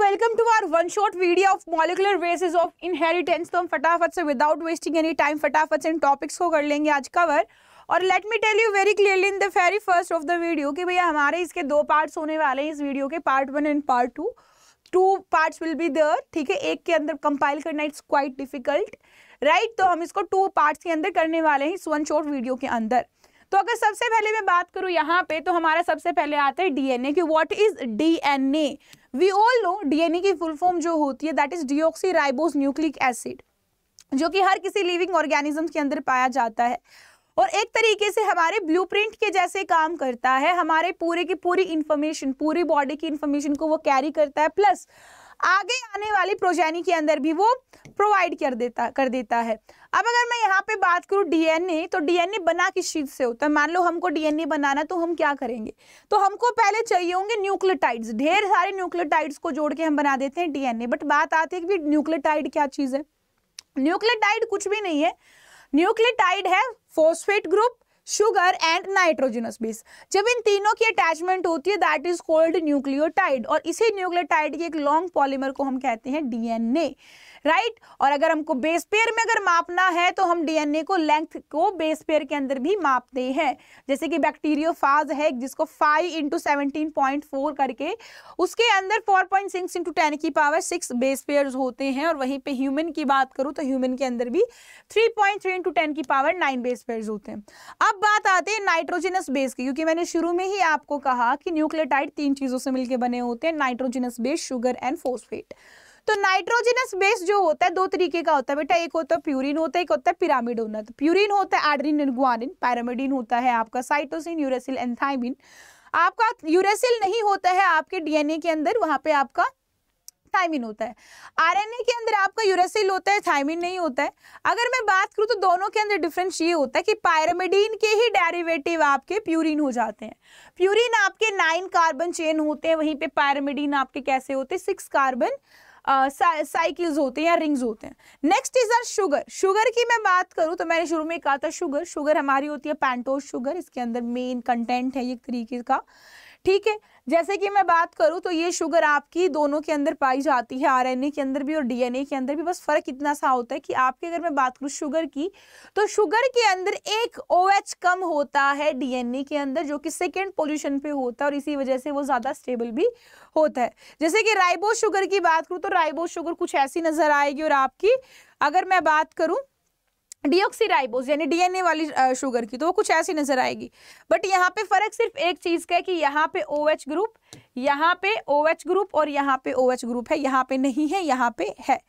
Welcome to our one shot video of molecular basis of inheritance. तो हम फटाफट से विदाउट वेस्टिंग एनी टाइम फटाफट से इन टॉपिक्स को कर लेंगे आज कवर। और let me tell you very clearly in the very first of the video कि भैया हमारे इसके दो पार्ट्स होने वाले हैं इस वीडियो के, part 1 and part 2। 2 parts will be there, ठीक है। एक के अंदर कंपाइल करना इट्स क्वाइट डिफिकल्ट, राइट। तो हम इसको 2 पार्ट्स के अंदर करने वाले हैं इस वन शॉट वीडियो के अंदर। तो अगर सबसे पहले मैं बात करूं यहाँ पे, तो हमारा सबसे पहले आता है डीएनए कि what is DNA. We all know DNA की फुल फॉर्म जो होती है that is deoxyribose nucleic acid, जो कि हर किसी लिविंग ऑर्गेनिज्म के अंदर पाया जाता है और एक तरीके से हमारे ब्लूप्रिंट के जैसे काम करता है। हमारे पूरे की पूरी इंफॉर्मेशन, पूरी बॉडी की इंफॉर्मेशन को वो कैरी करता है, प्लस आगे आने वाली प्रोजेनी के अंदर भी वो प्रोवाइड कर देता है। अब अगर मैं यहाँ पे बात करूँ डीएनए, तो डीएनए बना किस चीज से होता है। मान लो हमको डीएनए बनाना, तो हम क्या करेंगे, तो हमको पहले चाहिए होंगे न्यूक्लियोटाइड्स। ढेर सारे न्यूक्लियोटाइड्स को जोड़ के हम बना देते हैं डीएनए। बट बात आती है कि न्यूक्लियोटाइड क्या चीज है। न्यूक्लियोटाइड कुछ भी नहीं है। न्यूक्लियोटाइड है phosphate group, sugar and nitrogenous base. जब इन तीनों की अटैचमेंट होती है दैट इज कॉल्ड न्यूक्लियोटाइड, और इसी न्यूक्लियोटाइड की एक लॉन्ग पॉलीमर को हम कहते हैं डीएनए, राइट। और अगर हमको बेस पेयर में अगर मापना है तो हम डीएनए को लेंथ को बेस पेयर के अंदर भी मापते हैं। जैसे कि बैक्टीरियोफाज है जिसको 5 × 17.4 करके उसके अंदर 4.6 × 10⁻6 बेस पेयर्स होते हैं। और वहीं पे ह्यूमन की बात करूं तो ह्यूमन के अंदर भी 3.3 × 10⁻9 बेस पेयर्स होते हैं। अब बात आती है नाइट्रोजनस बेस की, क्योंकि मैंने शुरू में ही आपको कहा कि न्यूक्लियोटाइड 3 चीजों से मिलकर बने होते हैं, nitrogenous base, sugar and phosphate. तो नाइट्रोजनस बेस जो होता है 2 तरीके का होता है बेटा, एक होता है प्यूरिन होता है, एक होता है पिरामिड होता है। तो प्यूरिन होता है एडेनिन एंड गुआनिन, पैरामिडिन होता है आपका साइटोसिन, यूरेसिल एंड थायमिन। आपका यूरेसिल नहीं होता है आपके डीएनए के अंदर, वहां पे आपका थायमिन होता है। आरएनए के अंदर आपका यूरेसिल होता है, थायमिन नहीं होता है। अगर मैं बात करूं तो दोनों के अंदर डिफरेंस ये होता है कि पायरामिडीन के ही डेरिवेटिव आपके प्यूरिन हो जाते हैं। प्यूरिन आपके 9 कार्बन चेन होते हैं, वहीं पे पायरामिडीन आपके कैसे होते हैं 6 कार्बन साइकिल्स होते हैं या रिंग्स होते हैं। Next is our sugar. Sugar की मैं बात करूं तो मैंने शुरू में कहा था शुगर हमारी होती है पेंटोज शुगर। इसके अंदर मेन कंटेंट है एक तरीके का, ठीक है। जैसे कि मैं बात करूं तो ये शुगर आपकी दोनों के अंदर पाई जाती है, आरएनए के अंदर भी और डीएनए के अंदर भी। बस फर्क इतना सा होता है कि आपके अगर मैं बात करूं शुगर की, तो शुगर के अंदर एक OH कम होता है डीएनए के अंदर, जो कि सेकेंड पोजीशन पे होता है और इसी वजह से वो ज्यादा स्टेबल भी होता है। जैसे कि राइबोस शुगर की बात करूं तो राइबोस शुगर कुछ ऐसी नजर आएगी, और आपकी अगर मैं बात करूं डीऑक्सीराइबोस यानी डीएनए वाली शुगर की, तो वो कुछ ऐसी नजर आएगी। बट यहाँ पे फर्क सिर्फ एक चीज का है कि यहाँ पे OH ग्रुप, यहाँ पे OH ग्रुप और यहाँ पे OH ग्रुप है, यहाँ पे नहीं है, यहाँ पे है।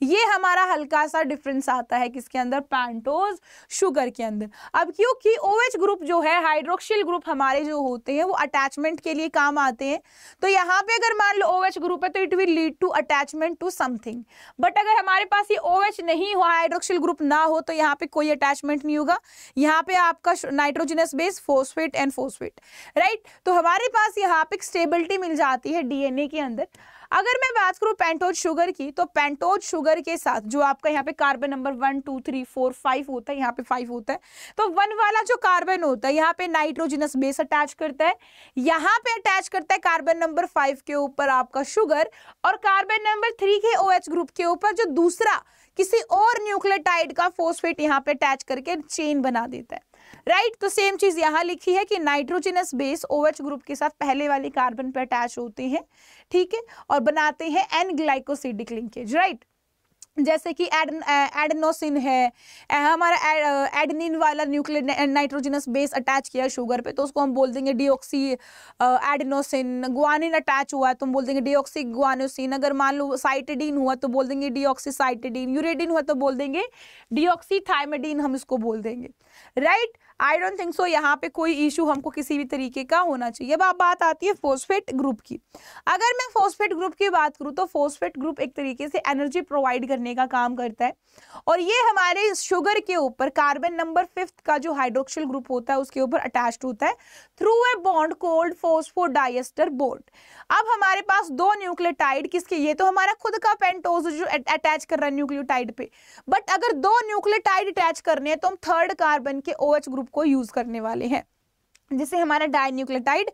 ये हमारा हल्का सा डिफरेंस आता है किसके अंदर, पेंटोज शुगर के अंदर। अब क्योंकि OH ग्रुप जो है, हाइड्रोक्सिल ग्रुप हमारे जो होते हैं वो अटैचमेंट के लिए काम आते हैं। तो यहाँ पे अगर मान लो OH ग्रुप है तो it will lead to attachment to something. But अगर हमारे पास ये OH नहीं हो, हाइड्रोक्सिल ग्रुप ना हो, तो यहाँ पे कोई अटैचमेंट नहीं होगा। यहाँ पे आपका nitrogenous base, phosphate and phosphate, right. तो हमारे पास यहाँ पे स्टेबिलिटी मिल जाती है डीएनए के अंदर। अगर मैं बात करूं पेंटोज शुगर की, तो पेंटोज शुगर के साथ जो आपका यहाँ पे कार्बन नंबर 1 2 3 4 5 होता है, यहाँ पे 5 होता है, तो 1 वाला जो कार्बन होता है यहाँ पे नाइट्रोजनस बेस अटैच करता है, यहाँ पे अटैच करता है कार्बन नंबर 5 के ऊपर आपका शुगर, और कार्बन नंबर 3 के OH ग्रुप के ऊपर जो दूसरा किसी और न्यूक्लियोटाइड का फॉस्फेट यहाँ पे अटैच करके चेन बना देता है, राइट। तो सेम चीज यहाँ लिखी है कि नाइट्रोजनस बेस OH ग्रुप के साथ पहले वाले कार्बन पे अटैच होते हैं, ठीक है, और बनाते हैं एन ग्लाइकोसिडिक लिंकेज, राइट। जैसे कि एडेनोसिन है, हमारा एडेनिन वाला न्यूक्लियर नाइट्रोजनस बेस अटैच किया शुगर पे, तो उसको हम बोल देंगे डीऑक्सी एडेनोसिन। गुआनिन अटैच हुआ है तो हम बोल देंगे डीऑक्सी गुआनोसिन। अगर मान लो साइटिडीन हुआ तो बोल देंगे डीऑक्सी साइटिडीन। यूरेडिन हुआ तो बोल देंगे डीऑक्सी थायमिडीन, हम इसको बोल देंगे, right. I don't think so यहाँ पे कोई इशू हमको किसी भी तरीके का होना चाहिए। अब बात आती है फॉस्फेट ग्रुप की। अगर मैं फॉस्फेट ग्रुप की बात करूँ तो फॉस्फेट ग्रुप एक तरीके से एनर्जी प्रोवाइड करने का काम करता है, और ये हमारे शुगर के ऊपर कार्बन नंबर 5 का जो हाइड्रोक्सिल ग्रुप होता है उसके ऊपर अटैच्ड होता है through a bond called phosphodiester bond. अब हमारे पास 2 न्यूक्लियोटाइड किसके, ये तो हमारा खुद का पेंटोज जो अटैच कर रहा है न्यूक्लियोटाइड पे, बट अगर 2 न्यूक्लियोटाइड अटैच करने हैं तो हम 3rd कार्बन के OH ग्रुप को यूज करने वाले हैं, जिससे हमारा डाइन्यूक्लियोटाइड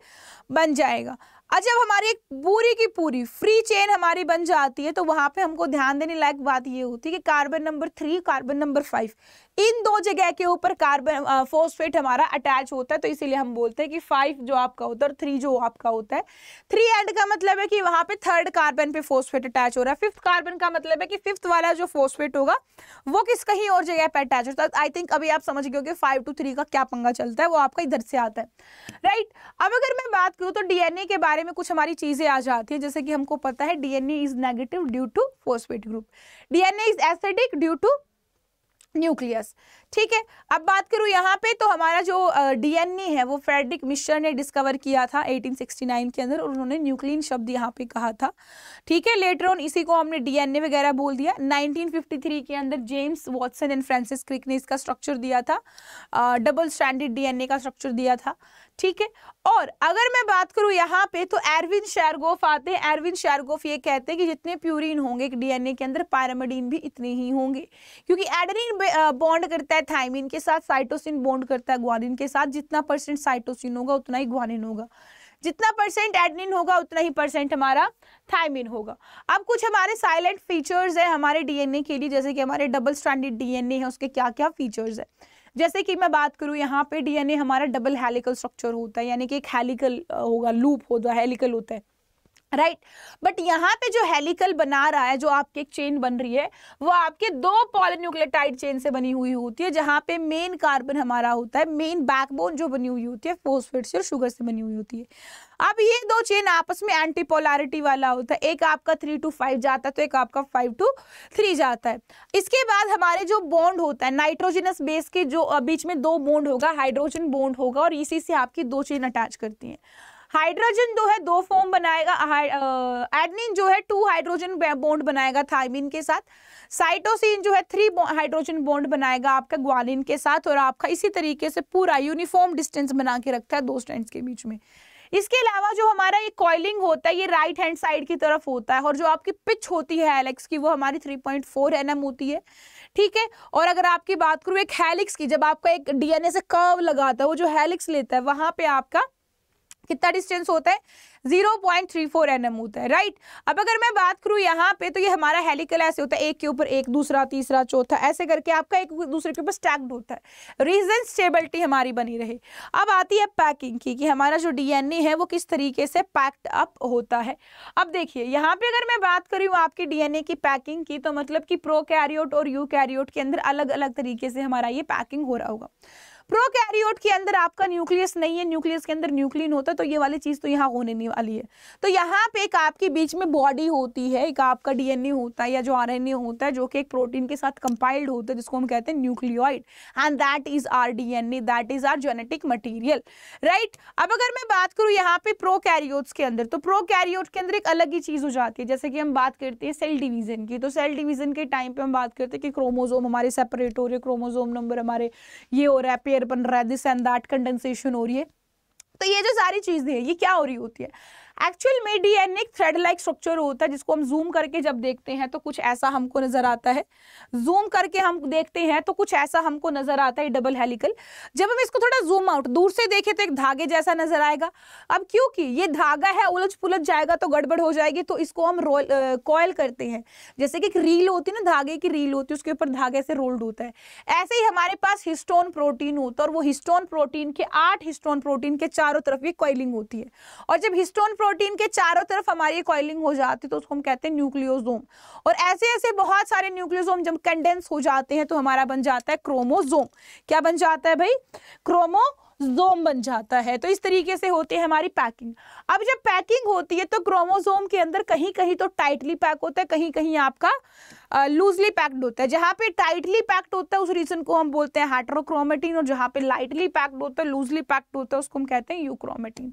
बन जाएगा। जब हमारी एक पूरी की पूरी फ्री चेन हमारी बन जाती है तो वहां पे हमको ध्यान देने लायक बात ये होती है कि कार्बन नंबर 3, कार्बन नंबर 5, इन दो जगह के ऊपर कार्बन फॉस्फेट हमारा अटैच होता है। तो इसीलिए हम बोलते हैं कि 5 जो आपका होता है और 3 जो आपका होता है। 3 एंड का मतलब है कि वहां पे 3rd कार्बन पे फॉस्फेट अटैच हो रहा है। 5th कार्बन का मतलब है कि 5th वाला जो फॉस्फेट होगा वो किस कहीं और जगह पे अटैच होता है। आई थिंक अभी आप समझ गए होंगे 5 to 3 का क्या पंगा चलता है, वो आपका इधर से आता है, राइट। अब अगर मैं बात करूं तो डीएनए के बारे में कुछ हमारी चीजें आ जाती है, जैसे कि हमको पता है DNA is negative due to phosphate group, DNA is acidic due to nucleus, ठीक है। अब बात करूं यहाँ पे तो हमारा जो डीएनए है वो फ्रेडरिक मिशर ने डिस्कवर किया था 1869 के अंदर, और उन्होंने न्यूक्लियन शब्द यहाँ पे कहा था, ठीक है। लेटर ऑन इसी को हमने डीएनए वगैरह बोल दिया। 1953 के अंदर James Watson and Francis Crick ने इसका स्ट्रक्चर दिया था, डबल स्ट्रैंडेड डीएनए का स्ट्रक्चर दिया था, ठीक है। और अगर मैं बात करूं यहाँ पे तो एरविन शेरगोफ आते हैं। एरविन शेरगोफ ये कहते हैं कि जितने प्यूरिन होंगे एक डीएनए के अंदर पायरामिडीन भी इतने ही होंगे, क्योंकि एडेनिन बॉन्ड करता है थायमिन के साथ, साइटोसिन बॉन्ड करता है ग्वानिन के साथ। जितना % साइटोसिन होगा उतना ही ग्वानिन होगा, जितना % एडेनिन होगा उतना ही % हमारा थायमिन होगा। अब कुछ हमारे साइलेंट फीचर्स है हमारे डीएनए के लिए, जैसे कि हमारे डबल स्ट्रैंडेड डीएनए है उसके क्या क्या फीचर्स है। जैसे कि मैं बात करूं यहाँ पे डीएनए हमारा डबल हेलिकल स्ट्रक्चर होता है, यानी कि एक हेलिकल होगा, लूप होता है, हेलिकल होता है, राइट। बट यहाँ पे जो हेलिकल बना रहा है, जो आपकी एक चेन बन रही है, वो आपके 2 पॉलीन्यूक्लियोटाइड चेन से बनी हुई होती है, जहाँ पे मेन कार्बन हमारा होता है, मेन बैकबोन जो बनी हुई होती है फॉस्फेट से और शुगर से बनी हुई होती है। अब ये 2 चेन आपस में एंटी पोलैरिटी वाला होता है, एक आपका 3 to 5 जाता है तो एक आपका 5 to 3 जाता है। इसके बाद हमारे जो बॉन्ड होता है नाइट्रोजनस बेस के जो बीच में 2 बॉन्ड होगा, हाइड्रोजन बॉन्ड होगा, और इसी से आपकी 2 चेन अटैच करती हैं। हाइड्रोजन जो है 2 फॉर्म बनाएगा, एडेनिन जो है 2 हाइड्रोजन बॉन्ड बनाएगा थायमिन के साथ, साइटोसिन जो है 3 हाइड्रोजन बॉन्ड बनाएगा आपका ग्वानिन के साथ, और आपका इसी तरीके से पूरा यूनिफॉर्म डिस्टेंस बना के रखता है 2 स्ट्रैंड्स के बीच में। इसके अलावा जो हमारा ये कॉइलिंग होता है ये राइट हैंड साइड की तरफ होता है, और जो आपकी पिच होती है हेलिक्स की वो हमारी 3.4 nm होती है, ठीक है। और अगर आपकी बात करूँ एक हेलिक्स की, जब आपका एक डीएनए से कर्व लगाता है, वो जो हेलिक्स लेता है वहां पे आपका कितना डिस्टेंस होता है, 0.34 nm होता है, राइट। अब अगर मैं बात करूं यहाँ पे तो ये हमारा हेलिकल ऐसे होता है, एक के ऊपर एक, दूसरा, तीसरा, चौथा, ऐसे करके आपका एक दूसरे के ऊपर स्टैक्ड होता है, रीजन स्टेबिलिटी हमारी बनी रहे। अब आती है पैकिंग की, कि हमारा जो डीएनए है वो किस तरीके से पैक्ड अप होता है। अब देखिए यहाँ पे अगर मैं बात करूँ आपकी डीएनए की पैकिंग की, तो मतलब कि प्रोकैरियोट और यूकैरियोट के अंदर अलग अलग तरीके से हमारा ये पैकिंग हो रहा होगा। प्रोकैरियोट के अंदर आपका न्यूक्लियस नहीं है, न्यूक्लियस के अंदर न्यूक्लियन होता है, तो ये वाली चीज तो यहाँ होने नहीं वाली है। तो यहाँ पे एक आपके बीच में बॉडी होती है, एक आपका डीएनए होता है या जो आरएनए होता है, जो कि एक प्रोटीन के साथ कंपाइल्ड होता है, जिसको हम कहते हैं nucleoid, and that is our DNA, that is our genetic material, right. अब अगर मैं बात करूँ यहाँ पे प्रोकैरियोट्स के अंदर, तो प्रोकैरियोट के अंदर एक अलग ही चीज हो जाती है। जैसे कि हम बात करते हैं सेल डिवीजन की, तो सेल डिवीजन के टाइम पे हम बात करते हैं कि क्रोमोसोम हमारे सेपरेट हो रहे, क्रोमोसोम नंबर हमारे ये हो रहा है, पेयर बन रहा है, दिस एंड दैट, कंडेंसेशन हो रही है। तो ये जो सारी चीजें हैं ये क्या हो रही होती है, एक्चुअल में डीएनए एक थ्रेड लाइक स्ट्रक्चर होता है, जिसको हम जूम करके जब देखते हैं तो कुछ ऐसा हमको नजर आता है, जूम करके हम देखते हैं तो कुछ ऐसा हमको नजर आता है डबल हेलिकल। जब हम इसको थोड़ा जूम आउट दूर से देखें तो एक धागे जैसा नजर आएगा। अब क्योंकि ये धागा है उलझ पुलझ जाएगा तो गड़बड़ हो जाएगी, तो इसको हम कॉयल करते हैं, जैसे कि एक रील होती है ना, धागे की रील होती है, उसके ऊपर धागे से रोल्ड होता है। ऐसे ही हमारे पास हिस्टोन प्रोटीन होता है, और वो हिस्टोन प्रोटीन के 8 हिस्टोन प्रोटीन के चारों तरफ भी कॉइलिंग होती है, और जब हिस्टोन प्रोटीन के चारों तरफ हमारी कॉइलिंग हो जाती है तो उसको हम कहते हैं न्यूक्लियोसोम। और ऐसे ऐसे बहुत सारे न्यूक्लियोसोम जब कंडेंस हो जाते हैं तो हमारा बन जाता है क्रोमोसोम। क्या बन जाता है भाई, क्रोमोसोम बन जाता है। तो इस तरीके से होती है हमारी पैकिंग। अब जब पैकिंग होती है तो क्रोमोसोम के अंदर कहीं कहीं तो टाइटली पैक होता है, कहीं कहीं आपका लूजली पैक्ड होता है। जहां पे टाइटली पैक्ड होता है उस रीजन को हम बोलते हैं हेटेरोक्रोमेटिन, और जहां पे लाइटली पैक्ड होता है, लूजली पैक्ड होता है, उसको हम कहते हैं यूक्रोमेटिन,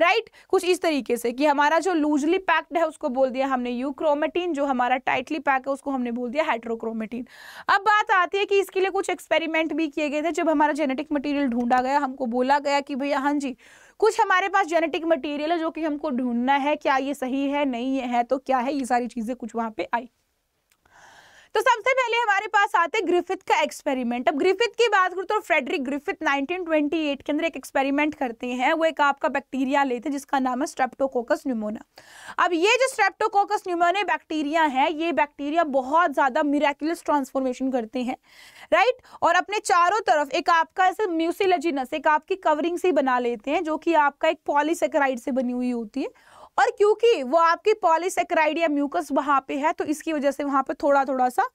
राइट। कुछ इस तरीके से कि हमारा जो लूजली पैक्ड है उसको बोल दिया हमने यूक्रोमेटिन, जो हमारा टाइटली पैक है उसको हमने बोल दिया हेटेरोक्रोमेटिन। अब बात आती है कि इसके लिए कुछ एक्सपेरिमेंट भी किए गए थे। जब हमारा जेनेटिक मटेरियल ढूंढा गया, हमको बोला गया कि भैया हाँ जी कुछ हमारे पास जेनेटिक मटेरियल है जो कि हमको ढूंढना है, क्या ये सही है, नहीं है तो क्या है, ये सारी चीजें कुछ वहां पे आई। तो सबसे पहले हमारे पास आते हैं ग्रिफिथ का एक्सपेरिमेंट। अब ग्रिफिथ की बात करूं तो फ्रेडरिक ग्रिफिथ 1928 के अंदर एक एक्सपेरिमेंट करते हैं। वो एक आपका बैक्टीरिया लेते हैं जिसका नाम है स्ट्रेप्टोकोकस न्यूमोना। अब ये जो स्ट्रेप्टोकोकस न्यूमोना बैक्टीरिया है, ये बैक्टीरिया बहुत ज्यादा मिरेकुलस ट्रांसफॉर्मेशन करते हैं, राइट, और अपने चारों तरफ एक आपका ऐसे म्यूसिलेजिनस एक आपकी कवरिंग सी बना लेते हैं जो कि आपका एक पॉलीसेकेराइड से बनी हुई होती है। और क्योंकि वो आपकी पॉलीसेकेराइड या म्यूकस वहां पे है तो इसकी वजह से वहां पे थोड़ा थोड़ा सा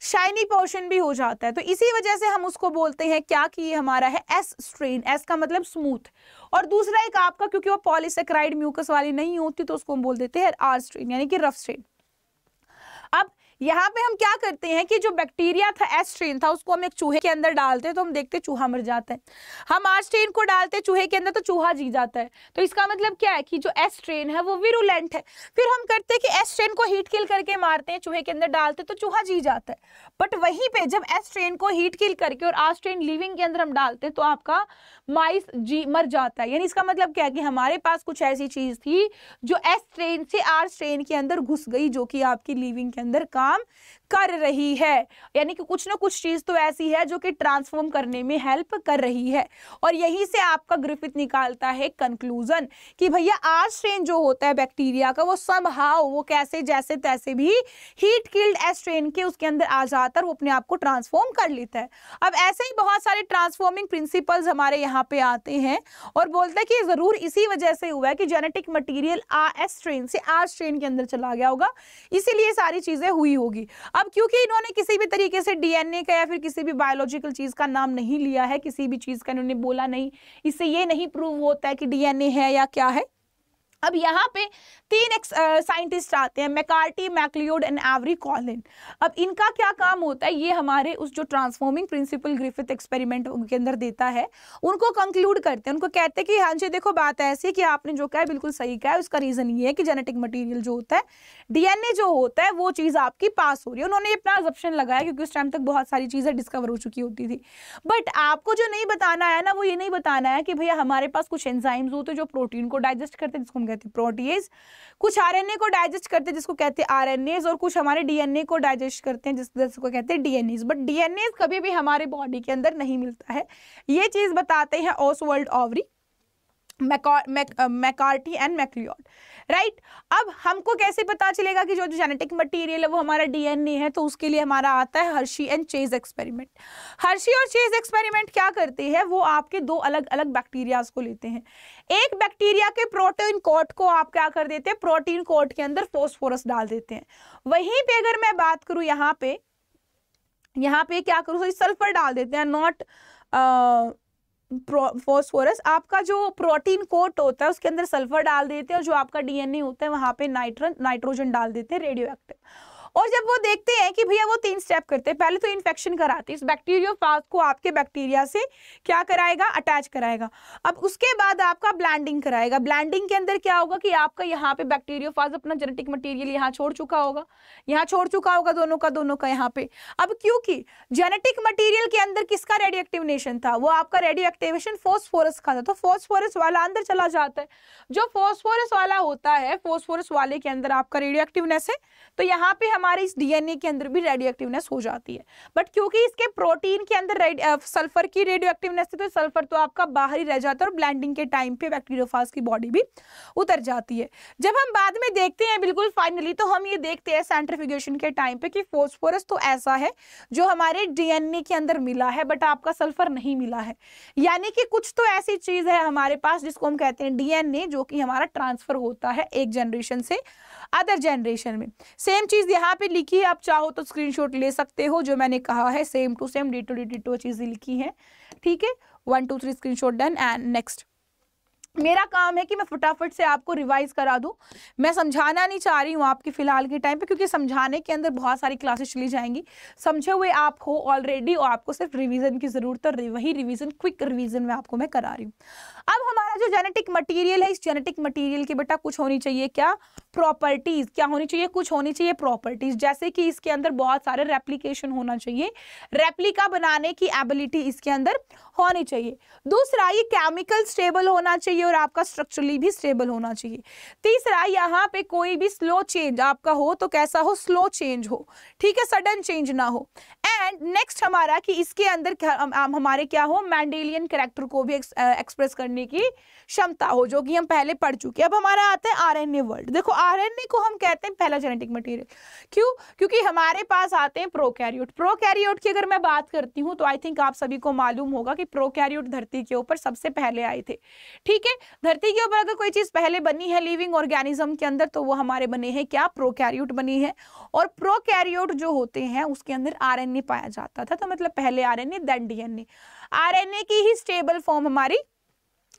शाइनी पोर्शन भी हो जाता है। तो इसी वजह से हम उसको बोलते हैं क्या कि ये हमारा है एस स्ट्रेन। एस का मतलब स्मूथ, और दूसरा एक आपका क्योंकि वो पॉलीसेकेराइड म्यूकस वाली नहीं होती तो उसको हम बोल देते हैं आर स्ट्रेन यानी कि रफ स्ट्रेन। अब यहाँ पे हम क्या करते हैं कि जो बैक्टीरिया था एस स्ट्रेन था उसको हम एक चूहे के अंदर डालते हैं तो हम देखते हैं चूहा मर जाता है। हम आर स्ट्रेन को डालते हैं चूहे के अंदर तो चूहा जी जाता है। तो इसका मतलब क्या है कि जो एस स्ट्रेन है वो विरुलेंट है। फिर हम करते हैं कि एस स्ट्रेन को हीट किल करके मारते हैं, चूहे के अंदर डालते तो चूहा जी जाता है। बट वहीं पे जब एस स्ट्रेन को हीट किल करके और आर स्ट्रेन लिविंग के अंदर हम डालते हैं तो आपका माइस जी मर जाता है। यानी इसका मतलब क्या है कि हमारे पास कुछ ऐसी चीज थी जो एस स्ट्रेन से आर स्ट्रेन के अंदर घुस गई जो कि आपकी लिविंग के अंदर काम कर रही है। यानी कि कुछ ना कुछ चीज तो ऐसी है जो कि ट्रांसफॉर्म करने में हेल्प कर रही है। और यहीं से आपका ग्रिफिथ निकालता है कंक्लूजन कि भैया आर स्ट्रेन जो होता है बैक्टीरिया का वो समहाउ वो कैसे जैसे तैसे भी हीट किल्ड एस स्ट्रेन के उसके अंदर आ जाता है, वो अपने आप को ट्रांसफॉर्म कर लेता है। अब ऐसे ही बहुत सारे ट्रांसफॉर्मिंग प्रिंसिपल्स हमारे यहाँ पे आते हैं और बोलते हैं कि जरूर इसी वजह से हुआ है कि जेनेटिक मटीरियल एस स्ट्रेन से आर स्ट्रेन के अंदर चला गया होगा, इसीलिए सारी चीजें हुई होगी। अब क्योंकि इन्होंने किसी भी तरीके से डीएनए का या फिर किसी भी बायोलॉजिकल चीज का नाम नहीं लिया है, किसी भी चीज का इन्होंने बोला नहीं, इससे ये नहीं प्रूव होता है कि डीएनए है या क्या है। अब यहाँ पे तीन साइंटिस्ट आते हैं, McCarty, MacLeod and Avery Colin. अब इनका क्या काम होता है, ये हमारे उस जो ट्रांसफॉर्मिंग प्रिंसिपल ग्रिफिथ एक्सपेरिमेंट के अंदर देता है उनको कंक्लूड करते हैं। उनको कहते हैं कि हाँ जी देखो बात ऐसी है कि आपने जो कहा है बिल्कुल सही कहा है। उसका रीजन ये है कि जेनेटिक मटीरियल जो होता है, डीएनए जो होता है, वो चीज आपकी पास हो रही है। उन्होंने अपना अजम्पशन लगाया क्योंकि उस टाइम तक बहुत सारी चीजें डिस्कवर हो चुकी होती थी। बट आपको जो नहीं बताना है ना, वो ये नहीं बताना है कि भैया हमारे पास कुछ एंजाइम्स होते हैं जो प्रोटीन को डाइजेस्ट करते हैं जिसको हम कहते हैं प्रोटीएज, कुछ आरएनए को डाइजेस्ट करते हैं जिसको कहते हैं आरएनएज, और कुछ हमारे डीएनए को डाइजेस्ट करते हैं जिसको कहते हैं डीएनएज। बट डीएनएज कभी भी हमारे बॉडी के अंदर नहीं मिलता है। ये चीज बताते हैं Oswald Avery, McCarty and MacLeod, right. अब हमको कैसे पता चलेगा कि जो जेनेटिक मटेरियल है वो हमारा डीएनए है, तो उसके लिए हमारा आता है Hershey and chase experiment. Hershey और चेज एक्सपेरिमेंट क्या करते हैं, वो आपके दो अलग अलग बैक्टीरियाज को लेते हैं। एक बैक्टीरिया के प्रोटीन कोट को आप क्या कर देते हैं, प्रोटीन कोट के अंदर फास्फोरस डाल देते हैं। वहीं पे अगर मैं बात करूं यहाँ पे क्या करूं, सल्फर डाल देते हैं, नॉट फॉस्फोरस। आपका जो प्रोटीन कोट होता है उसके अंदर सल्फर डाल देते हैं, और जो आपका डीएनए होता है वहां पे नाइट्रोजन डाल देते हैं, रेडियो एक्टिव। और जब वो देखते हैं कि भैया वो 3 स्टेप करते हैं, पहले तो इन्फेक्शन कराते हैं, इस बैक्टीरियोफाज को आपके बैक्टीरिया से क्या कराएगा, अटैच कराएगा। अब उसके बाद आपका ब्लैंडिंग कराएगा। ब्लैंडिंग के अंदर क्या होगा कि आपका यहाँ पे बैक्टीरियोफाज अपना जेनेटिक मटेरियल यहाँ छोड़ चुका होगा, दोनों का यहाँ पे। अब क्योंकि जेनेटिक मटेरियल के अंदर किसका रेडियो एक्टिवेशन था, वो आपका रेडियो एक्टिवेशन फॉस्फोरस का था, तो फॉस्फोरस वाला अंदर चला जाता है। जो फॉस्फोरस वाला होता है, फॉस्फोरस वाले के अंदर आपका रेडियो एक्टिवनेस है, तो यहाँ पे हमारे इस डीएनए के अंदर भी रेडियो एक्टिवनेस हो जाती है। बट क्योंकि इसके प्रोटीन के अंदर सल्फर की रेडियो एक्टिवनेस है, तो सल्फर तो आपका बाहर ही रह जाता है और ब्लैंडिंग के टाइम पे बैक्टीरियोफाज की बॉडी भी उतर जाती है। जब हम बाद में देखते हैं बिल्कुल फाइनली, तो हम ये देखते हैं सेंट्रीफ्यूगेशन के टाइम पे कि फॉस्फोरस तो ऐसा है जो हमारे डीएनए के अंदर मिला है, बट आपका सल्फर नहीं मिला है। यानी कि कुछ तो ऐसी चीज है हमारे पास जिसको हम कहते हैं डीएनए, जो कि हमारा ट्रांसफर होता है एक जनरेशन से अदर जनरेशन में। सेम चीज यहाँ पे लिखी है, आप चाहो तो स्क्रीनशॉट ले सकते हो, जो मैंने कहा है सेम टू सेम डिटो चीजें लिखी हैं, ठीक है। 1 2 3 स्क्रीनशॉट डन एंड नेक्स्ट। मेरा काम है कि मैं फटाफट से आपको रिवाइज करा दूं। मैं समझाना नहीं चाह रही हूँ आपके फिलहाल के टाइम पे, क्योंकि समझाने के अंदर बहुत सारी क्लासेस चली जाएंगी। समझे हुए आप हो ऑलरेडी और आपको सिर्फ रिवीजन की जरूरत है, वही रिवीजन क्विक रिवीजन में आपको मैं करा रही हूँ। अब हमारा जो जेनेटिक मटेरियल है, इस जेनेटिक मटेरियल की बेटा कुछ होनी चाहिए क्या, प्रॉपर्टीज। क्या होनी चाहिए, कुछ होनी चाहिए प्रॉपर्टीज। जैसे कि इसके अंदर बहुत सारे रेप्लीकेशन होना चाहिए, रेप्लिका बनाने की एबिलिटी इसके अंदर होनी चाहिए। दूसरा, ये केमिकल स्टेबल होना चाहिए और आपका स्ट्रक्चरली भी स्टेबल होना चाहिए। तीसरा, यहाँ पे कोई भी स्लो चेंज आपका हो तो कैसा हो, स्लो चेंज हो, ठीक है, सडन चेंज ना हो। एंड नेक्स्ट हमारा कि इसके अंदर हमारे क्या हो, मेंडेलियन कैरेक्टर को भी एक्सप्रेस करने की क्षमता हो, जो कि हम पहले पढ़ चुके हैं। अब हमारा आता है आरएनए वर्ल्ड। देखो आरएनए को हम कहते हैं पहला जेनेटिक मटेरियल। क्यों? क्योंकि हमारे पास आते हैं प्रोकैरियोट। प्रोकैरियोट की अगर मैं बात करती हूँ तो आई थिंक आप सभी को मालूम होगा कि प्रोकैरियोट धरती के ऊपर सबसे पहले आए थे, ठीक है। धरती के ऊपर अगर कोई चीज पहले बनी है लिविंग ऑर्गेनिज्म के अंदर तो वो हमारे बने हैं क्या, प्रोकैरियोट बनी है। और प्रोकैरियोट जो होते हैं उसके अंदर आरएनए पाया जाता था, तो मतलब पहले आरएनए देन डीएनए। आरएनए की ही स्टेबल फॉर्म हमारी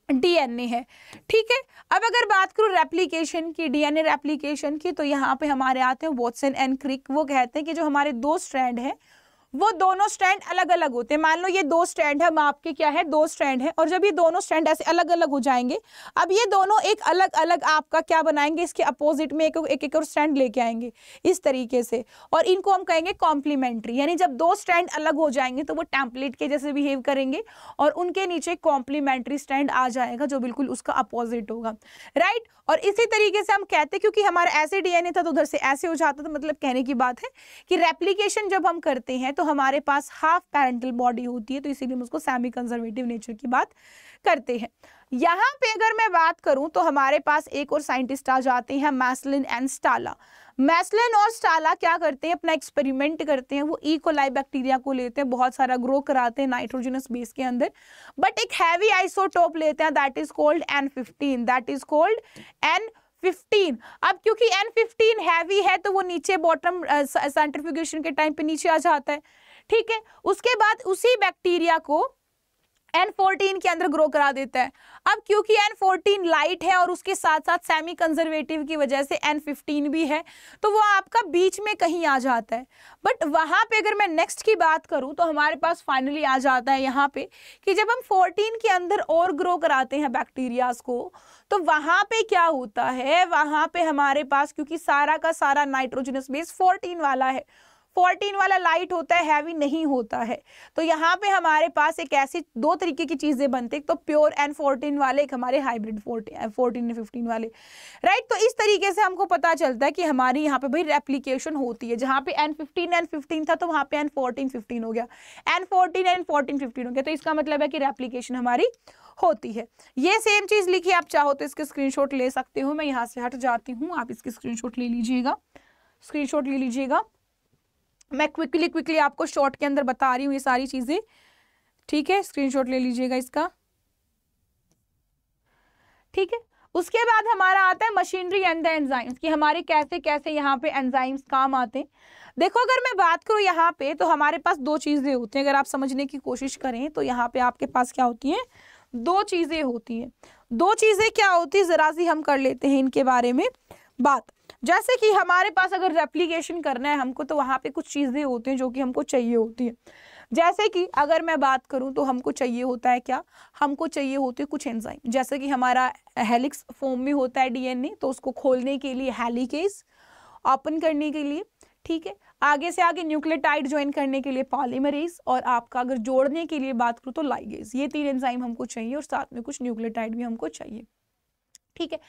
डीएनए है, ठीक है। अब अगर बात करूं रेप्लिकेशन की, डीएनए रेप्लिकेशन की, तो यहाँ पे हमारे आते हैं वॉटसन एंड क्रिक। वो कहते हैं कि जो हमारे दो स्ट्रैंड है वो दोनों स्ट्रैंड अलग अलग होते हैं। मान लो ये दो स्ट्रैंड है, आपके क्या है, दो स्ट्रैंड है, और जब ये दोनों स्ट्रैंड ऐसे अलग अलग हो जाएंगे, अब ये दोनों एक अलग अलग आपका क्या बनाएंगे, इसके अपोजिट में एक और स्ट्रैंड लेके आएंगे इस तरीके से, और इनको हम कहेंगे कॉम्प्लीमेंट्री। यानी जब दो स्ट्रैंड अलग हो जाएंगे तो वो टेम्पलेट के जैसे बिहेव करेंगे और उनके नीचे कॉम्प्लीमेंट्री स्ट्रैंड आ जाएगा जो बिल्कुल उसका अपोजिट होगा, राइट। और इसी तरीके से हम कहते हैं, क्योंकि हमारा ऐसे डीएनए था तो उधर से ऐसे हो जाता था, मतलब कहने की बात है कि रेप्लिकेशन जब हम करते हैं तो हमारे पास हाफ पैरेंटल बॉडी होती है, तो इसीलिए हम उसको सेमी कंजर्वेटिव नेचर की बात करते हैं। यहाँ पे अगर मैं बात करूं तो हमारे पास एक और साइंटिस्ट आ जाते हैं, मैस्लिन एंड स्टाला। मैस्लिन और स्टाला क्या करते हैं, अपना एक्सपेरिमेंट करते हैं। वो ई कोलाई बैक्टीरिया को लेते हैं, बहुत सारा ग्रो कराते हैं नाइट्रोजनस बेस के अंदर, बट एक हैवी आइसोटोप लेते हैं, that is called N15, that is called N15। अब क्योंकि N15 हैवी है तो वो नीचे बॉटम सेंट्रीफ्यूगेशन के टाइम पे नीचे आ जाता है, ठीक है। उसके बाद उसी बैक्टीरिया को N14 के अंदर ग्रो करा देता है। अब क्योंकि N14 लाइट है और उसके साथ साथ सेमी कंजर्वेटिव की वजह से N15 भी है, तो वो आपका बीच में कहीं आ जाता है। बट वहां पे अगर मैं नेक्स्ट की बात करूं तो हमारे पास फाइनली आ जाता है यहाँ पे कि जब हम 14 के अंदर और ग्रो कराते हैं बैक्टीरियाज को, तो वहां पे क्या होता है, वहां पे हमारे पास क्योंकि सारा का सारा नाइट्रोजनस बेस 14 वाला है, 14 वाला लाइट होता है, हैवी नहीं होता है, तो यहाँ पे हमारे पास एक ऐसी दो तरीके की चीजें बनती है, तो प्योर N14 वाले, एक हमारे हाइब्रिड 14 15 वाले, राइट। तो इस तरीके से हमको पता चलता है कि हमारी यहाँ पे भाई रेप्लिकेशन होती है। जहाँ पे N15 था तो वहाँ पे N14 15 हो गया, N14 15 हो गया, तो इसका मतलब है कि रेप्लिकेशन हमारी होती है। ये सेम चीज लिखी, आप चाहो तो इसके स्क्रीनशॉट ले सकते हो। मैं यहाँ से हट जाती हूँ, आप इसके स्क्रीनशॉट ले लीजिएगा, स्क्रीनशॉट ले लीजिएगा। मैं क्विकली आपको शॉर्ट के अंदर बता रही हूँ ये सारी चीजें, ठीक है। स्क्रीनशॉट ले लीजिएगा इसका, ठीक है। उसके बाद हमारा आता है मशीनरी एंड द एंजाइम्स कि हमारे कैसे कैसे यहाँ पे एंजाइम्स काम आते हैं। देखो अगर मैं बात करूँ यहाँ पे तो हमारे पास दो चीजें होती हैं, अगर आप समझने की कोशिश करें तो यहाँ पे आपके पास क्या होती है, दो चीजें होती हैं। दो चीजें क्या होती है, जरा सी हम कर लेते हैं इनके बारे में बात। जैसे कि हमारे पास अगर रेप्लिकेशन करना है हमको, तो वहां पे कुछ चीजें होती हैं जो कि हमको चाहिए होती है। जैसे कि अगर मैं बात करूं तो हमको चाहिए होता है क्या, हमको चाहिए होते हैं कुछ एंजाइम। जैसे कि हमारा हेलिक्स फॉर्म में होता है डीएनए, तो उसको खोलने के लिए हेलिकेज, ओपन करने के लिए, ठीक है, आगे से आगे न्यूक्लियोटाइड ज्वाइन करने के लिए पॉलीमरेज, और आपका अगर जोड़ने के लिए बात करूं तो लाइगेज। ये तीन एंजाइम हमको चाहिए और साथ में कुछ न्यूक्लियोटाइड भी हमको चाहिए, ठीक है।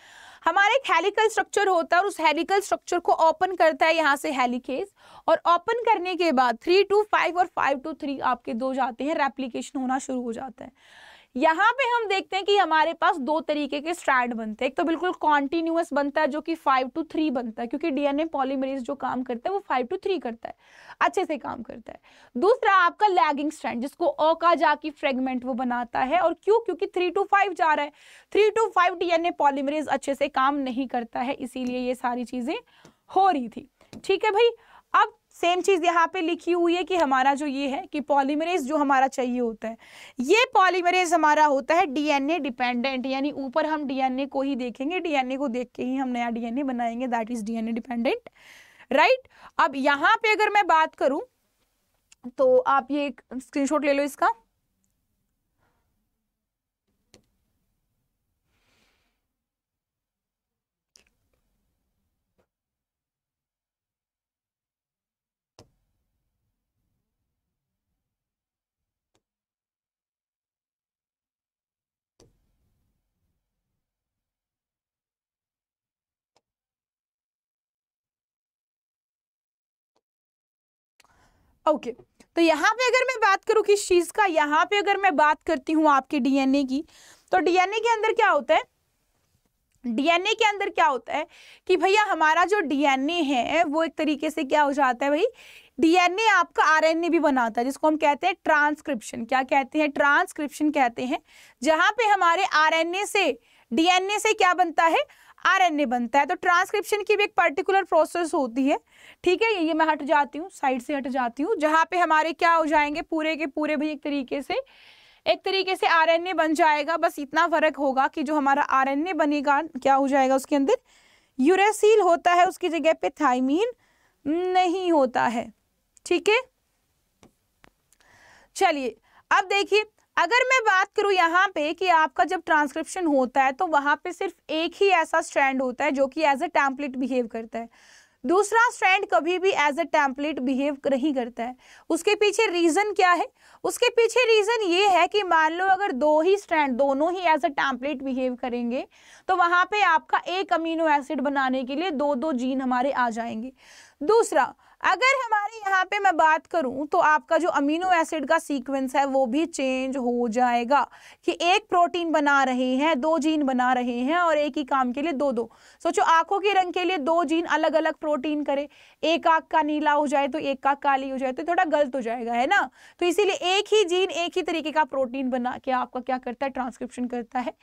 हमारा एक हेलिकल स्ट्रक्चर होता है और उस हेलिकल स्ट्रक्चर को ओपन करता है यहाँ से हेलिकेज, और ओपन करने के बाद 3 to 5 और 5 to 3 आपके दो जाते हैं, रेप्लिकेशन होना शुरू हो जाता है। यहाँ पे हम देखते हैं कि हमारे पास दो तरीके के स्ट्रैंड बनते हैं। एक तो बिल्कुल कॉन्टिन्यूअस बनता है जो कि 5 to 3 बनता है, क्योंकि डीएनए पॉलीमरेज जो काम करता है वो 5 to 3 करता है, अच्छे से काम करता है। दूसरा आपका लैगिंग स्ट्रैंड, जिसको ओकाजाकी फ्रेगमेंट वो बनाता है, और क्यों, क्योंकि 3 to 5 जा रहा है, 3 to 5 डीएनए पॉलीमरेज अच्छे से काम नहीं करता है, इसीलिए ये सारी चीजें हो रही थी, ठीक है भाई। अब सेम चीज यहाँ पे लिखी हुई है कि हमारा जो ये है कि पॉलीमरेज जो हमारा चाहिए होता है, ये पॉलीमरेज हमारा होता है डीएनए डिपेंडेंट, यानी ऊपर हम डीएनए को ही देखेंगे, डीएनए को देख के ही हम नया डीएनए बनाएंगे, that is DNA dependent, right. अब यहाँ पे अगर मैं बात करूं तो आप ये स्क्रीनशॉट ले लो इसका, ओके तो यहाँ पे अगर मैं बात करूँ किस चीज का, यहाँ पे अगर मैं बात करती हूँ आपके डीएनए की, तो डीएनए के अंदर क्या होता है, डीएनए के अंदर क्या होता है कि भैया हमारा जो डीएनए है वो एक तरीके से क्या हो जाता है भाई, डीएनए आपका आरएनए भी बनाता है, जिसको हम कहते हैं ट्रांसक्रिप्शन। क्या कहते हैं, ट्रांसक्रिप्शन कहते हैं, जहां पे हमारे आरएनए से डीएनए से क्या बनता है, आरएनए बनता है। तो ट्रांसक्रिप्शन की भी एक पर्टिकुलर प्रोसेस होती है, ठीक है। ये मैं हट जाती हूँ, साइड से हट जाती हूँ, जहां पे हमारे क्या हो जाएंगे, पूरे के पूरे भाई एक तरीके से आरएनए बन जाएगा। बस इतना फर्क होगा कि जो हमारा आरएनए बनेगा क्या हो जाएगा, उसके अंदर यूरेसिल होता है, उसकी जगह पे थाइमीन नहीं होता है, ठीक है। चलिए अब देखिए, अगर मैं बात करूं यहाँ पे कि आपका जब ट्रांसक्रिप्शन होता है तो वहां पे सिर्फ एक ही ऐसा स्ट्रैंड होता है जो कि एज अ टेम्पलेट बिहेव करता है, दूसरा स्ट्रैंड कभी भी एज अ टेम्पलेट बिहेव नहीं करता है। उसके पीछे रीजन क्या है, उसके पीछे रीजन ये है कि मान लो अगर दो ही स्ट्रैंड दोनों ही एज अ टेम्पलेट बिहेव करेंगे तो वहां पे आपका एक अमीनो एसिड बनाने के लिए दो दो जीन हमारे आ जाएंगे। दूसरा, अगर हमारे यहाँ पे मैं बात करूं तो आपका जो अमीनो एसिड का सीक्वेंस है वो भी चेंज हो जाएगा, कि एक प्रोटीन बना रहे हैं, दो जीन बना रहे हैं और एक ही काम के लिए दो दो। सोचो आंखों के रंग के लिए दो जीन अलग अलग प्रोटीन करे, एक आंख का नीला हो जाए तो एक आंख काली हो जाए तो थोड़ा गलत हो जाएगा, है ना। तो इसीलिए एक ही जीन एक ही तरीके का प्रोटीन बना के आपका क्या करता है, ट्रांसक्रिप्शन करता है।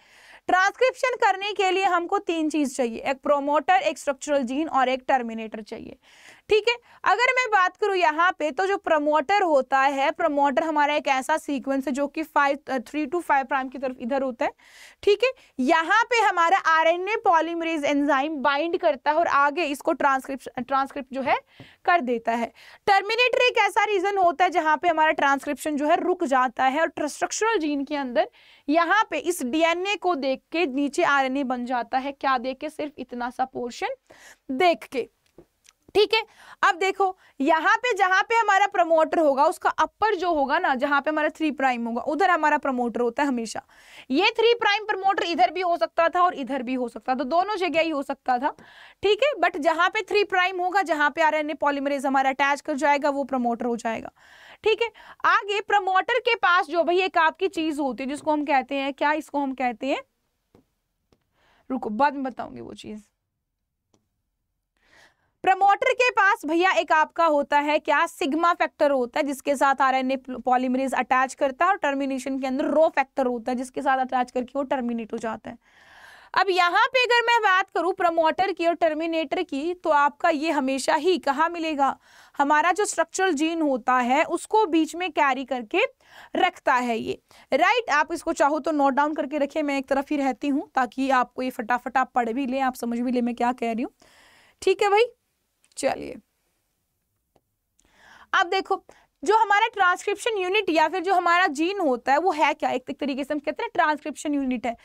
ट्रांसक्रिप्शन करने के लिए हमको तीन चीज चाहिए, एक प्रोमोटर, एक स्ट्रक्चरल जीन और एक टर्मिनेटर चाहिए, ठीक है। अगर मैं बात करूं यहाँ पे तो जो प्रमोटर होता है, प्रमोटर हमारा एक ऐसा सीक्वेंस है जो कि 3 to 5 प्राइम की तरफ इधर होता है, ठीक है। यहाँ पे हमारा आरएनए पॉलीमरेज एंजाइम बाइंड करता है और आगे इसको ट्रांसक्रिप्ट जो है कर देता है। टर्मिनेटर एक ऐसा रीजन होता है जहां पे हमारा ट्रांसक्रिप्शन जो है रुक जाता है और स्ट्रक्चरल जीन के अंदर यहाँ पे इस डीएनए को देख के नीचे आरएनए बन जाता है। क्या देख के, सिर्फ इतना सा पोर्शन देख के, ठीक है। अब देखो यहाँ पे जहां पे हमारा प्रमोटर होगा उसका अपर जो होगा ना, जहां पे हमारा 3 प्राइम होगा उधर हमारा प्रमोटर होता है हमेशा। ये 3 प्राइम प्रमोटर इधर भी हो सकता था और इधर भी हो सकता था, दोनों जगह ही हो सकता था, ठीक है। बट जहां पे 3 प्राइम होगा, जहां पे आरएनए पॉलीमरेज हमारा अटैच कर जाएगा, वो प्रमोटर हो जाएगा, ठीक है। आगे प्रमोटर के पास जो भाई एक आपकी चीज होती है जिसको हम कहते हैं, क्या इसको हम कहते हैं, रुको बाद में बताऊंगी वो चीज। प्रमोटर के पास भैया एक आपका होता है क्या, सिग्मा फैक्टर होता है जिसके साथ आरएनए पॉलीमरेज अटैच करता है, और टर्मिनेशन के अंदर रो फैक्टर होता है जिसके साथ अटैच करके वो टर्मिनेट हो जाता है। अब यहाँ पे अगर मैं बात करूं प्रमोटर की और टर्मिनेटर की, तो आपका ये हमेशा ही कहाँ मिलेगा, हमारा जो स्ट्रक्चरल जीन होता है उसको बीच में कैरी करके रखता है ये, राइट। आप इसको चाहो तो नोट डाउन करके रखिए, मैं एक तरफ ही रहती हूँ ताकि आपको ये फटाफट आप पढ़ भी ले, आप समझ भी ले मैं क्या कह रही हूँ, ठीक है भाई। चलिए अब देखो, जो हमारा ट्रांसक्रिप्शन यूनिट या फिर जो हमारा जीन होता है वो है क्या, एक तरीके से हम कहते हैं ट्रांसक्रिप्शन यूनिट है।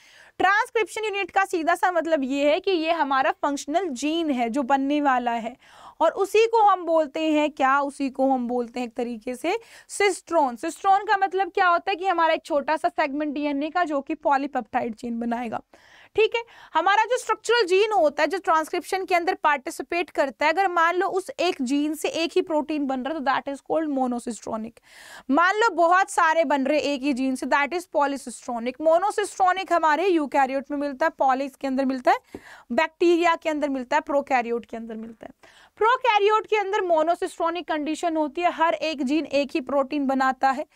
ट्रांसक्रिप्शन यूनिट का सीधा सा मतलब ये है कि ये हमारा फंक्शनल जीन है जो बनने वाला है, और उसी को हम बोलते हैं क्या, उसी को हम बोलते हैं एक तरीके से सिस्ट्रोन। सिस्ट्रोन का मतलब क्या होता है कि हमारा एक छोटा सा सेगमेंट डीएनए का जो कि पॉलीपेप्टाइड चेन बनाएगा, ठीक है। हमारा जो स्ट्रक्चरल जीन होता है जो ट्रांसक्रिप्शन के अंदर पार्टिसिपेट करता है, अगर मान लो उस एक जीन से एक ही प्रोटीन बन रहा है तो दैट इज कॉल्ड मोनोसिस्ट्रोनिक। मान लो बहुत सारे बन रहे एक ही जीन से, दैट इज पॉलीसिस्ट्रोनिक। मोनोसिस्ट्रोनिक हमारे यूकैरियोट में मिलता है, पॉलिस के अंदर मिलता है, बैक्टीरिया के अंदर मिलता है, प्रोकैरियोट के अंदर मिलता है। प्रोकैरियोट के अंदर मोनोसिस्ट्रोनिक कंडीशन होती है, हर एक जीन एक ही प्रोटीन बनाता है।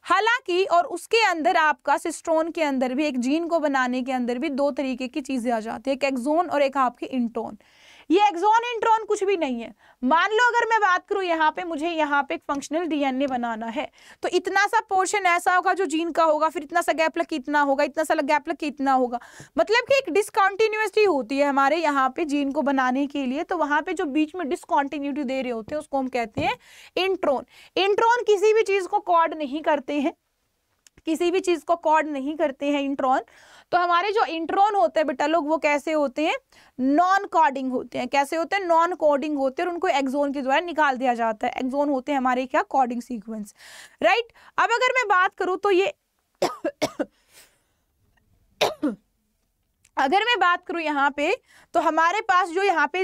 हालांकि और उसके अंदर आपका सिस्ट्रोन के अंदर भी एक जीन को बनाने के अंदर भी दो तरीके की चीजें आ जाती है, एक एक्सोन और एक आपके इंट्रोन। ये एक्सोन इंट्रोन कुछ भी नहीं है। मान लो अगर मैं बात करूं यहाँ पे, मुझे यहाँ पे एक फंक्शनल डीएनए बनाना है, तो इतना सा पोर्शन ऐसा होगा जो जीन का होगा, फिर इतना सा गैप लग के इतना होगा, इतना सा गैप लग के इतना होगा, मतलब कि एक डिसकंटिन्यूटी होती है हमारे यहाँ पे जीन को बनाने के लिए। तो वहां पे जो बीच में डिसकंटिन्यूटी दे रहे होते हैं उसको हम कहते हैं इंट्रोन। इंट्रोन किसी भी चीज को कॉर्ड नहीं करते हैं, किसी भी चीज को कॉर्ड नहीं करते हैं इंट्रॉन। तो हमारे जो इंट्रॉन होते हैं बेटा लोग, वो कैसे होते हैं, नॉन कोडिंग होते हैं। कैसे होते हैं, नॉन कोडिंग होते हैं, और उनको एक्सोन के द्वारा निकाल दिया जाता है। एक्सोन होते हैं हमारे क्या, कोडिंग सीक्वेंस, राइट। अब अगर मैं बात करूं तो ये अगर मैं बात करूं यहाँ पे, तो हमारे पास जो यहाँ पे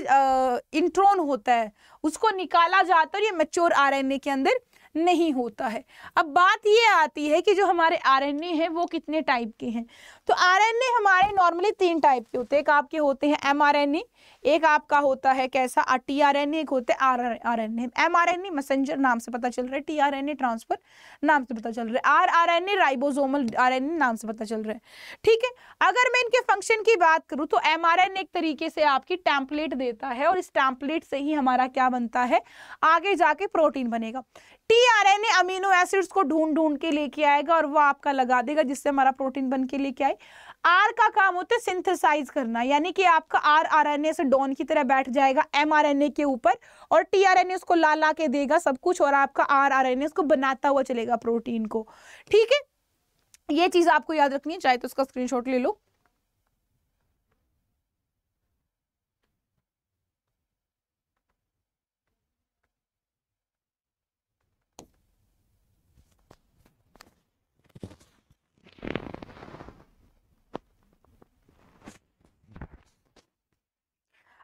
इंट्रॉन होता है उसको निकाला जाता है और ये मैच्योर आरएनए के अंदर नहीं होता है। अब बात ये आती है कि जो हमारे आरएनए हैं वो कितने टाइप के हैं। तो आरएनए हमारे नॉर्मली 3 टाइप के होते हैं। एक आपके होते हैं एमआरएनए, एक आपका होता है कैसा टीआरएनए, एक होते हैं आरएनए। एमआरएनए मैसेंजर नाम से पता चल रहा है, टीआरएनए ट्रांसफर नाम से पता चल रहा है, आरआरएनए राइबोसोमल आरएनए नाम से पता चल रहा है। ठीक है, अगर मैं इनके फंक्शन की बात करूं तो एमआरएनए एक तरीके से आपकी टेम्पलेट देता है और इस टेम्पलेट से ही हमारा क्या बनता है, आगे जाके प्रोटीन बनेगा। टीआरएनए अमीनो एसिड्स को ढूंढ ढूंढ के लेके आएगा और वो आपका लगा देगा जिससे हमारा प्रोटीन बन के लेके आए। आर का काम होता है सिंथेसाइज करना, यानी कि आपका आर आरएनए से डॉन की तरह बैठ जाएगा एमआरएनए के ऊपर और टीआरएनए उसको ला ला के देगा सब कुछ और आपका आर आरएनए उसको बनाता हुआ चलेगा प्रोटीन को। ठीक है, ये चीज आपको याद रखनी है, चाहे तो उसका स्क्रीनशॉट ले लो।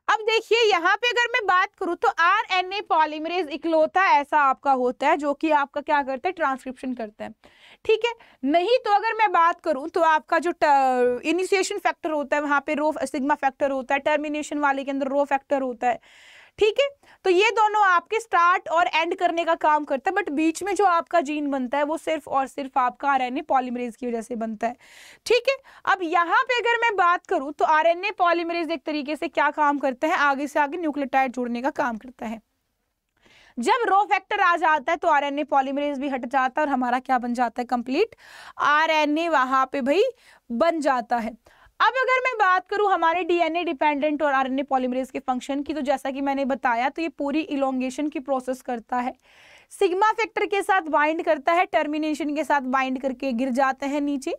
अब देखिए यहाँ पे अगर मैं बात करूं तो आरएनए पॉलीमरेज इकलौता ऐसा आपका होता है जो कि आपका क्या करता है, ट्रांसक्रिप्शन करता है। ठीक है, नहीं तो अगर मैं बात करूं तो आपका जो इनिशिएशन फैक्टर होता है वहां पे रो सिग्मा फैक्टर होता है, टर्मिनेशन वाले के अंदर रो फैक्टर होता है। ठीक है, तो ये दोनों आपके स्टार्ट और एंड करने का काम करता है, बट बीच में जो आपका जीन बनता है वो सिर्फ और सिर्फ आपका आरएनए पॉलीमरेज की वजह से बनता है। ठीक है, अब यहाँ पे अगर मैं बात करूं तो आरएनए पॉलीमरेज एक तरीके से क्या काम करता है, आगे से आगे न्यूक्लियोटाइड जोड़ने का काम करता है। जब रो फैक्टर आ जाता है तो आरएनए पॉलीमरेज भी हट जाता है और हमारा क्या बन जाता है, कंप्लीट आरएनए वहां पे भाई बन जाता है। अब अगर मैं बात करूं हमारे डीएनए डिपेंडेंट और आरएनए पॉलीमरेज के फंक्शन की, तो जैसा कि मैंने बताया तो ये पूरी इलोंगेशन की प्रोसेस करता है, सिग्मा फैक्टर के साथ बाइंड करता है, टर्मिनेशन के साथ बाइंड करके गिर जाते हैं नीचे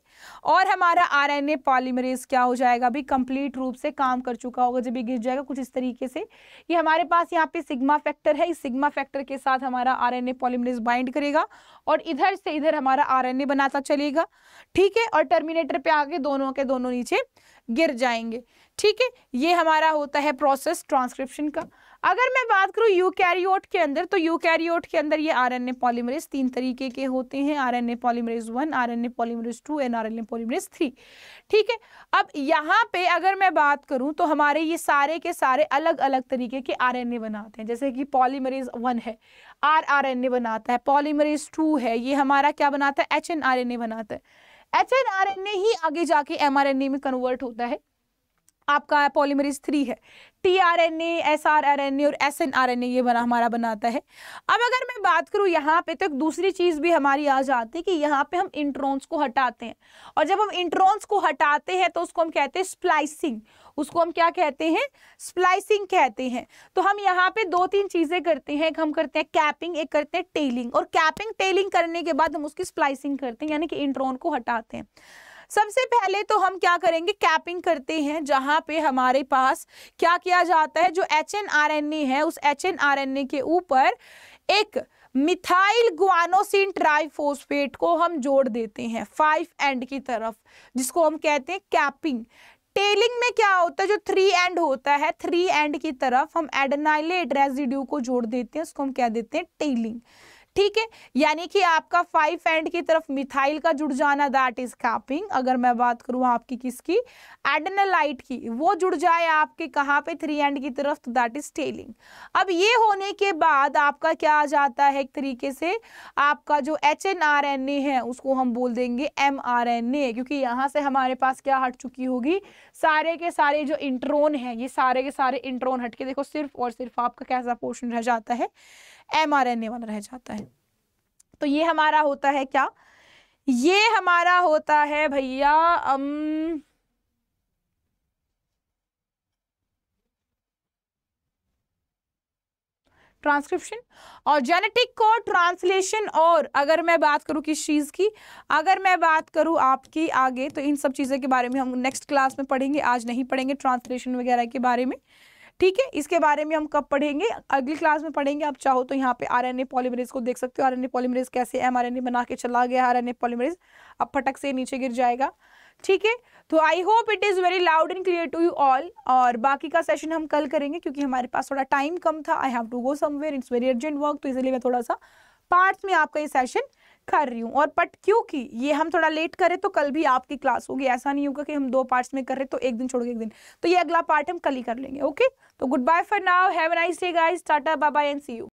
और हमारा आरएनए पॉलीमरेज क्या हो जाएगा, भी कंप्लीट रूप से काम कर चुका होगा जब ये गिर जाएगा कुछ इस तरीके से। ये हमारे पास यहाँ पे सिग्मा फैक्टर है, इस सिग्मा फैक्टर के साथ हमारा आरएनए पॉलीमरेज बाइंड करेगा और इधर से इधर हमारा आरएनए बनाता चलेगा। ठीक है, और टर्मिनेटर पे आके दोनों के दोनों नीचे गिर जाएंगे। ठीक है, ये हमारा होता है प्रोसेस ट्रांसक्रिप्शन का। अगर मैं बात करूं यूकैरियोट के अंदर, तो यूकैरियोट के अंदर ये आरएनए पॉलीमरेज 3 तरीके के होते हैं, RNA polymerase 1, RNA polymerase 2 and RNA polymerase 3। ठीक है, अब यहाँ पे अगर मैं बात करूं तो हमारे ये सारे के सारे अलग अलग तरीके के आरएनए बनाते हैं। जैसे कि पॉलीमरेज 1 है, आरएनए बनाता है, पॉलीमरेज 2 है, ये हमारा क्या बनाता है, एचएनआरएनए बनाता है। एचएनआरएनए ही आगे जाके एमआरएनए में कन्वर्ट होता है। आपका पॉलीमरेज 3 है, टीआरएनए, एसआरआरएनए और एसएनआरएनए ये हमारा बनाता है। अब अगर मैं बात करूं यहाँ पे तो एक दूसरी चीज भी हमारी आ जाती है कि यहाँ पे हम इंट्रॉन्स को हटाते हैं और जब हम इंट्रॉन्स को हटाते हैं तो उसको हम कहते हैं स्प्लाइसिंग। उसको हम क्या कहते हैं, स्प्लाइसिंग कहते हैं। तो हम यहाँ पे 2-3 चीजें करते हैं, एक हम करते हैं कैपिंग, एक करते हैं टेलिंग, और कैपिंग टेलिंग करने के बाद हम उसकी स्प्लाइसिंग करते हैं, यानी कि इंट्रॉन को हटाते हैं। सबसे पहले तो हम क्या करेंगे, कैपिंग करते हैं, जहां पे हमारे पास क्या किया जाता है, जो एचएनआरएनए है उस एचएनआरएनए के ऊपर एक मिथाइल गुआनोसिन ट्राइफॉस्फेट को हम जोड़ देते हैं 5 एंड की तरफ, जिसको हम कहते हैं कैपिंग। टेलिंग में क्या होता है, जो 3 एंड होता है, 3 एंड की तरफ हम एडेनाइलेट रेजिड्यू को जोड़ देते हैं, उसको हम कह देते हैं टेलिंग। ठीक है, यानी कि आपका 5 एंड की तरफ मिथाइल का जुड़ जाना, दैट इज कैपिंग। अगर मैं बात करूं आपकी किसकी, एडेनालाइट की, वो जुड़ जाए आपके कहां पे, 3 एंड की तरफ, तो दैट इज टेलिंग। अब ये होने के बाद आपका क्या आ जाता है, एक तरीके से आपका जो एचएनआरएनए है उसको हम बोल देंगे एमआरएनए, क्योंकि यहां से हमारे पास क्या हट चुकी होगी, सारे के सारे जो इंट्रोन है, ये सारे के सारे इंट्रोन हट के देखो सिर्फ और सिर्फ आपका कैसा पोर्शन रह जाता है, एमआरएनए वाला रह जाता है। तो ये हमारा होता है क्या, ये हमारा होता है भैया ट्रांसक्रिप्शन और जेनेटिक कोड ट्रांसलेशन। और अगर मैं बात करूं किस चीज की, अगर मैं बात करूं आपकी आगे, तो इन सब चीजों के बारे में हम नेक्स्ट क्लास में पढ़ेंगे, आज नहीं पढ़ेंगे ट्रांसलेशन वगैरह के बारे में। ठीक है, इसके बारे में हम कब पढ़ेंगे, अगली क्लास में पढ़ेंगे। आप चाहो तो यहाँ पे आरएनए पॉलीमरेज को देख सकते हो, आरएनए पॉलीमरेज कैसे एमआरएनए बना के चला गया, आरएनए पॉलीमरेज अब फटक से नीचे गिर जाएगा। ठीक है, तो I hope it is very loud and clear to you all, और बाकी का सेशन हम कल करेंगे क्योंकि हमारे पास थोड़ा टाइम कम था। I have to go somewhere, it's very urgent work, तो इसलिए मैं थोड़ा सा पार्ट्स में आपका ये सेशन कर रही हूँ। और बट क्योंकि ये हम थोड़ा लेट करें तो कल भी आपकी क्लास होगी, ऐसा नहीं होगा कि हम 2 पार्ट्स में कर रहे तो एक दिन छोड़ के एक दिन, तो ये अगला पार्ट हम कल ही कर लेंगे। ओके, तो good bye for now, have a nice day guys, tata bye bye and see you.